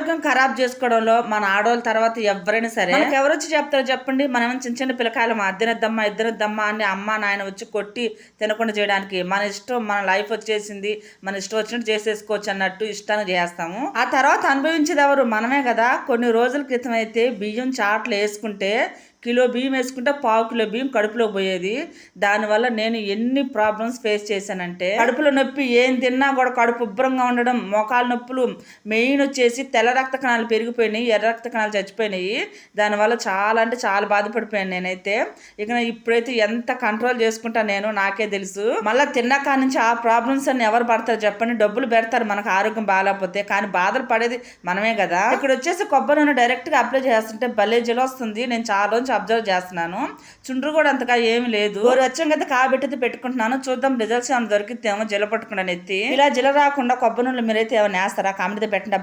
ఆరోగ్యం ఖరాబ్ చేసుకోవడంలో మన ఆడవాళ్ళ తర్వాత ఎవరైనా సరే మనకి ఎవరు వచ్చి చెప్తారో చెప్పండి. మనం చిన్న చిన్న పిల్లకాయలు అద్దెనిద్దమ్మా ఇద్దరిద్దమ్మా అని అమ్మ నాయన వచ్చి కొట్టి తినకుండా చేయడానికి మన ఇష్టం, మన లైఫ్ వచ్చేసింది, మన ఇష్టం వచ్చినట్టు చేసేసుకోవచ్చు అన్నట్టు ఇష్టాన్ని చేస్తాము. ఆ తర్వాత అనుభవించేది ఎవరు? మనమే కదా. కొన్ని రోజుల క్రితం అయితే బియ్యం చాట్లు వేసుకుంటే కిలో బియ్యం వేసుకుంటే పావు కిలో బియ్యం కడుపులో పోయేది. దానివల్ల నేను ఎన్ని ప్రాబ్లమ్స్ ఫేస్ చేశానంటే, కడుపులో నొప్పి ఏం తిన్నా కూడా కడుపు ఉబ్బరంగా ఉండడం, మోకాలు నొప్పులు, మెయిన్ వచ్చేసి తెల్ల రక్త కణాలు పెరిగిపోయినాయి, ఎర్ర రక్త కణాలు చచ్చిపోయినాయి. దానివల్ల చాలా అంటే చాలా బాధపడిపోయాను నేనైతే. ఇక ఇప్పుడైతే ఎంత కంట్రోల్ చేసుకుంటా నేను నాకే తెలుసు. మళ్ళీ తిన్నాక నుంచి ఆ ప్రాబ్లమ్స్ అన్ని ఎవరు పడతారు చెప్పండి? డబ్బులు పెడతారు మనకు ఆరోగ్యం బాగాలేకపోతే, కానీ బాధలు పడేది మనమే కదా. ఇక్కడ వచ్చేసి కొబ్బరి నూనె డైరెక్ట్ గా అప్లై చేస్తుంటే భలే జల వస్తుంది. నేను చాలా రోజు అబ్జర్వ్ చేస్తున్నాను. చుండ్రు కూడా అంతగా ఏమి లేదు. వచ్చాం కదా కాబెట్టి పెట్టుకుంటున్నాను. చూద్దాం రిజల్ట్స్ ఏమైనా దొరికితేమో జల పట్టుకున్నాను ఎత్తి. ఇలా జల రాకుండా కొబ్బరి నూనెలు మీరైతే ఏమైనా వేస్తారా? కామెంట్ పెట్టండి.